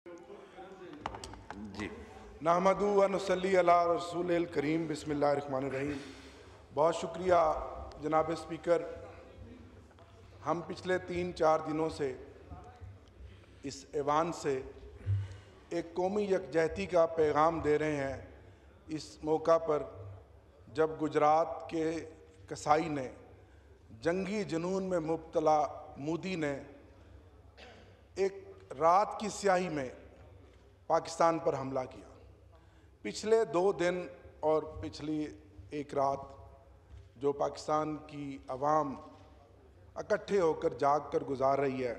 जी नहमदु व नसल्ली अला रसूलिल करीम बिस्मिल्लाहिर्रहमानिर्रहीम। बहुत शुक्रिया जनाब स्पीकर। हम पिछले 3-4 दिनों से इस ऐवान से एक कौमी यकजहती का पैगाम दे रहे हैं। इस मौका पर जब गुजरात के कसाई ने जंगी जुनून में मुब्तला मोदी ने एक रात की स्याही में पाकिस्तान पर हमला किया। पिछले 2 दिन और पिछली एक रात जो पाकिस्तान की आवाम इकट्ठे होकर जाग कर गुजार रही है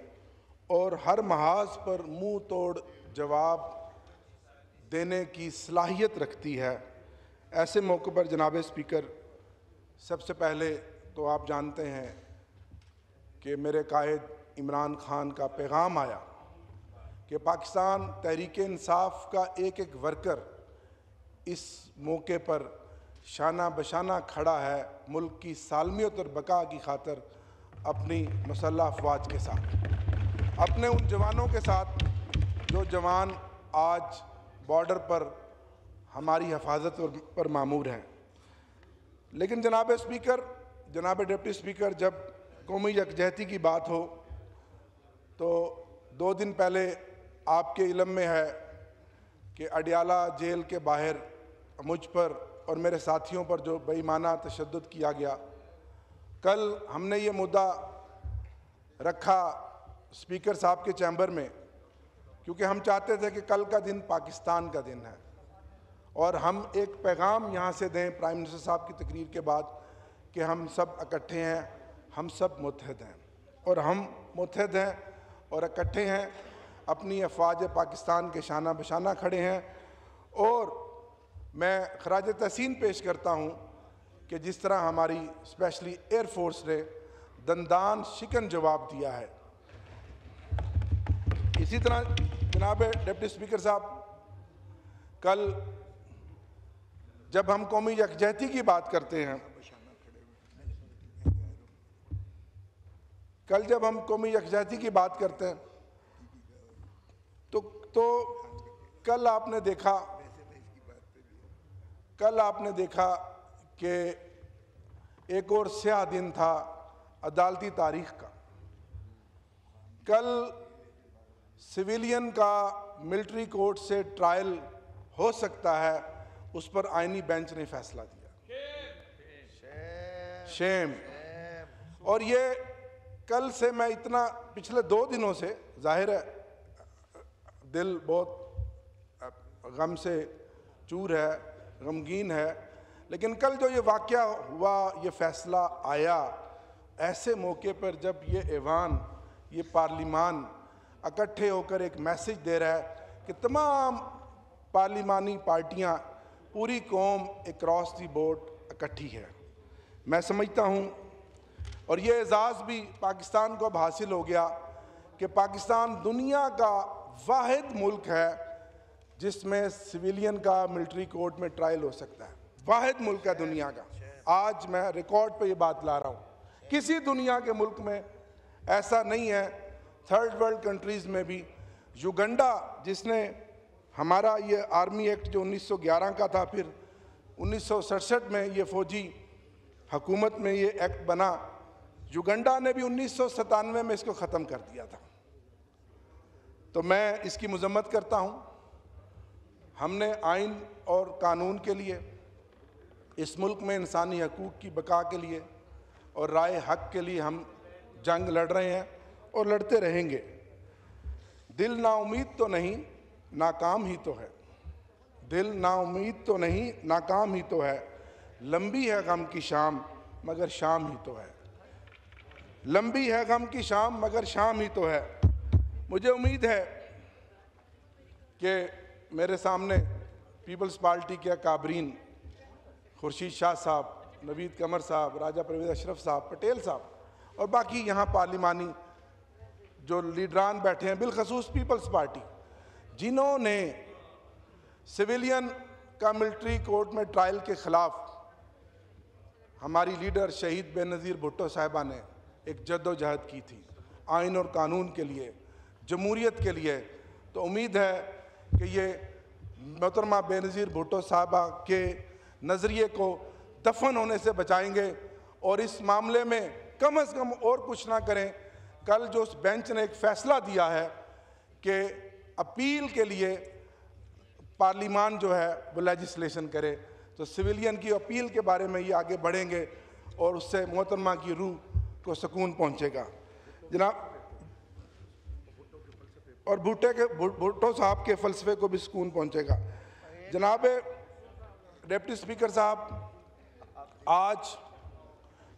और हर महाज पर मुंह तोड़ जवाब देने की सलाहियत रखती है, ऐसे मौके पर जनाब स्पीकर, सबसे पहले तो आप जानते हैं कि मेरे कायद इमरान खान का पैगाम आया कि पाकिस्तान तहरीक इंसाफ का एक एक वर्कर इस मौके पर शाना बशाना खड़ा है, मुल्क की सालमियत और बका की खातर अपनी मुसल्लह अफवाज के साथ, अपने उन जवानों के साथ जो जवान आज बॉर्डर पर हमारी हिफाजत पर मामूर हैं। लेकिन जनाब स्पीकर, जनाब डिप्टी स्पीकर, जब कौमी यकजहती की बात हो तो 2 दिन पहले आपके इल्म में है कि अडियाला जेल के बाहर मुझ पर और मेरे साथियों पर जो बेईमाना तशद्दुद किया गया। कल हमने ये मुद्दा रखा स्पीकर साहब के चैम्बर में, क्योंकि हम चाहते थे कि कल का दिन पाकिस्तान का दिन है और हम एक पैगाम यहाँ से दें प्राइम मिनिस्टर साहब की तकरीर के बाद कि हम सब इकट्ठे हैं, हम सब मुत्तहद हैं और हम मुत्तहद हैं और इकट्ठे हैं, अपनी अफवाज पाकिस्तान के शाना बशाना खड़े हैं। और मैं खराज तहसीन पेश करता हूँ कि जिस तरह हमारी स्पेशली एयरफोर्स ने दंदान शिकन जवाब दिया है, इसी तरह जनाब डिप्टी स्पीकर साहब, कल जब हम कौमी यकजहती की बात करते हैं, कल जब हम कौमी यकजहती की बात करते हैं तो कल आपने देखा कि एक और स्याह दिन था अदालती तारीख का। कल सिविलियन का मिलिट्री कोर्ट से ट्रायल हो सकता है, उस पर आईनी बेंच ने फैसला दिया। शेम। और ये कल से मैं इतना पिछले 2 दिनों से, जाहिर है दिल बहुत गम से चूर है, गमगीन है, लेकिन कल जो ये वाक़या हुआ, ये फ़ैसला आया, ऐसे मौके पर जब ये ऐवान, ये पार्लिमान इकट्ठे होकर एक मैसेज दे रहा है कि तमाम पार्लिमानी पार्टियां, पूरी कौम अक्रॉस दी बोर्ड इकट्ठी है, मैं समझता हूँ और ये एजाज़ भी पाकिस्तान को अब हासिल हो गया कि पाकिस्तान दुनिया का वाहिद मुल्क है जिसमें सिविलियन का मिलिट्री कोर्ट में ट्रायल हो सकता है। वाहिद मुल्क है दुनिया का। आज मैं रिकॉर्ड पे ये बात ला रहा हूँ, किसी दुनिया के मुल्क में ऐसा नहीं है। थर्ड वर्ल्ड कंट्रीज़ में भी, युगंडा जिसने हमारा ये आर्मी एक्ट जो 1911 का था, फिर 1967 में ये फ़ौजी हुकूमत में ये एक्ट बना, युगंडा ने भी 1997 में इसको ख़त्म कर दिया था। तो मैं इसकी मजम्मत करता हूँ। हमने आइन और कानून के लिए, इस मुल्क में इंसानी हकूक़ की बका के लिए और राय हक के लिए हम जंग लड़ रहे हैं और लड़ते रहेंगे। दिल नाउमीद तो नहीं, नाकाम ही तो है। दिल नाउमीद तो नहीं, नाकाम ही तो है। लंबी है गम की शाम मगर शाम ही तो है। लंबी है गम की शाम मगर शाम ही तो है। मुझे उम्मीद है कि मेरे सामने पीपल्स पार्टी के काबरीन खुर्शीद शाह साहब, नवीद कमर साहब, राजा परवेज़ अशरफ साहब, पटेल साहब और बाकी यहाँ पार्लिमानी जो लीडरान बैठे हैं, बिलखसूस पीपल्स पार्टी, जिन्होंने सिविलियन का मिलिट्री कोर्ट में ट्रायल के ख़िलाफ़ हमारी लीडर शहीद बेनज़ीर भुट्टो साहिबा ने एक जद्दोजहद की थी आइन और कानून के लिए, जमहूरियत के लिए, तो उम्मीद है कि ये मोहतरमा बेनज़ीर भुट्टो साहबा के नज़रिए को दफन होने से बचाएंगे और इस मामले में कम से कम और कुछ ना करें। कल जो उस बेंच ने एक फ़ैसला दिया है कि अपील के लिए पार्लिमान जो है वो लेजिस्लेशन करे, तो सिविलियन की अपील के बारे में ये आगे बढ़ेंगे और उससे मोहतरमा की रूह को सुकून पहुंचेगा जनाब, और भुट्टो साहब के फ़लसफ़े को भी सुकून पहुंचेगा। जनाब डिप्टी स्पीकर साहब, आज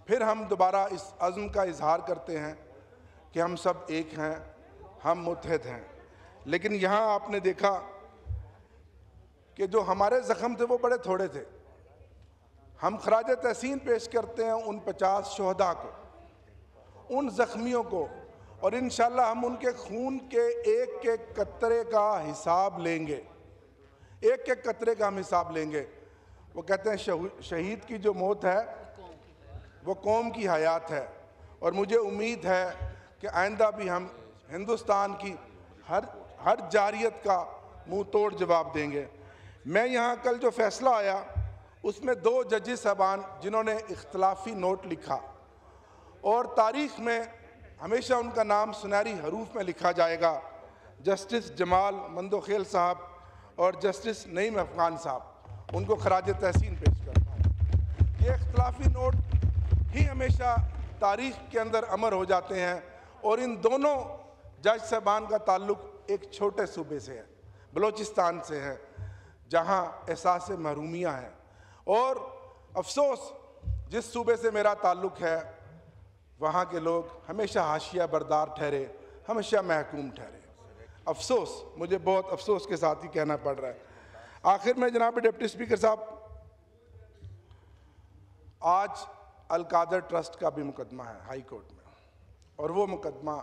फिर हम दोबारा इस अज़्म का इजहार करते हैं कि हम सब एक हैं, हम मुत्तहिद हैं। लेकिन यहाँ आपने देखा कि जो हमारे ज़ख्म थे वो बड़े थोड़े थे। हम खराज तहसीन पेश करते हैं उन 50 शहदा को, उन ज़ख्मियों को, और इंशाअल्लाह हम उनके खून के एक एक कतरे का हिसाब लेंगे, एक एक कतरे का हम हिसाब लेंगे। वो कहते हैं शहीद की जो मौत है वो कौम की हयात है, और मुझे उम्मीद है कि आइंदा भी हम हिंदुस्तान की हर जारियत का मुंह तोड़ जवाब देंगे। मैं यहाँ कल जो फ़ैसला आया उसमें 2 जजेस साहबान जिन्होंने इख्तलाफी नोट लिखा, और तारीख़ में हमेशा उनका नाम सुनहरी हरूफ में लिखा जाएगा, जस्टिस जमाल मंदोखेल साहब और जस्टिस नईम अफ़गान साहब, उनको खराज तहसीन पेश करता हूँ। ये इख्तलाफी नोट ही हमेशा तारीख़ के अंदर अमर हो जाते हैं, और इन दोनों जज साहबान का ताल्लुक़ एक छोटे सूबे से है, बलोचिस्तान से है, जहाँ एहसास महरूमियाँ हैं। और अफसोस जिस सूबे से मेरा ताल्लुक़ है वहाँ के लोग हमेशा हाशिया बरदार ठहरे, हमेशा महकूम ठहरे। अफसोस, मुझे बहुत अफसोस के साथ ही कहना पड़ रहा है। आखिर में जनाब डिप्टी स्पीकर साहब, आज अल-कादर ट्रस्ट का भी मुकदमा है हाई कोर्ट में, और वो मुकदमा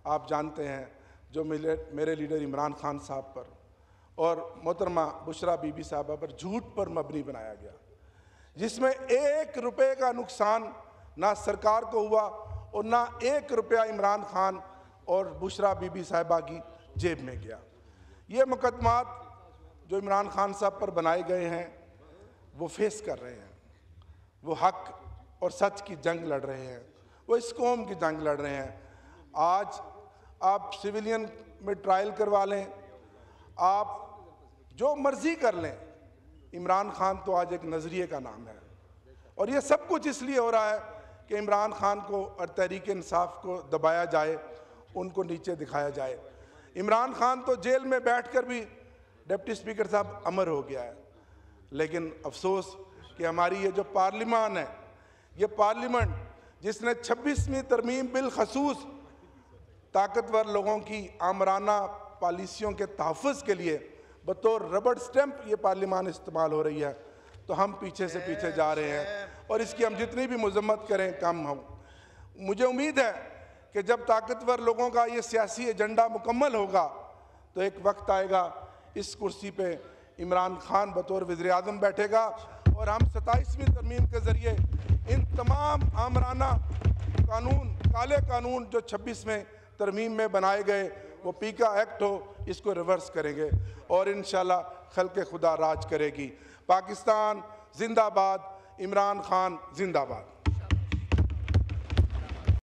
आप जानते हैं जो मेरे लीडर इमरान खान साहब पर और मोहतरमा बुशरा बीबी साहबा पर झूठ पर मबनी बनाया गया, जिसमें 1 रुपये का नुकसान ना सरकार को हुआ और ना 1 रुपया इमरान खान और बुशरा बीबी साहिबा की जेब में गया। ये मुकदमात जो इमरान खान साहब पर बनाए गए हैं वो फेस कर रहे हैं, वो हक और सच की जंग लड़ रहे हैं, वो इस कौम की जंग लड़ रहे हैं। आज आप सिविलियन में ट्रायल करवा लें, आप जो मर्जी कर लें, इमरान खान तो आज एक नज़रिए का नाम है, और ये सब कुछ इसलिए हो रहा है कि इमरान खान को और तहरीक इंसाफ को दबाया जाए, उनको नीचे दिखाया जाए। इमरान खान तो जेल में बैठकर भी डिप्टी स्पीकर साहब अमर हो गया है, लेकिन अफसोस कि हमारी ये जो पार्लिमान है, ये पार्लियामेंट जिसने 26वीं तरमीम बिल खसूस ताकतवर लोगों की आमराना पॉलिसियों के तहफ़्फ़ुज़ के लिए बतौर रबड़ स्टैंप ये पार्लियामान इस्तेमाल हो रही है, तो हम पीछे से पीछे जा रहे हैं, और इसकी हम जितनी भी मजम्मत करें कम हो। मुझे उम्मीद है कि जब ताकतवर लोगों का ये सियासी एजेंडा मुकम्मल होगा तो एक वक्त आएगा इस कुर्सी पे इमरान खान बतौर वज़ीर आज़म बैठेगा, और हम 27वीं तरमीम के ज़रिए इन तमाम आमराना कानून, काले कानून जो 26वें तरमीम में बनाए गए, वो पीका एक्ट हो, इसको रिवर्स करेंगे, और इंशाल्लाह खल्क़े खुदा राज करेगी। पाकिस्तान जिंदाबाद, इमरान खान जिंदाबाद।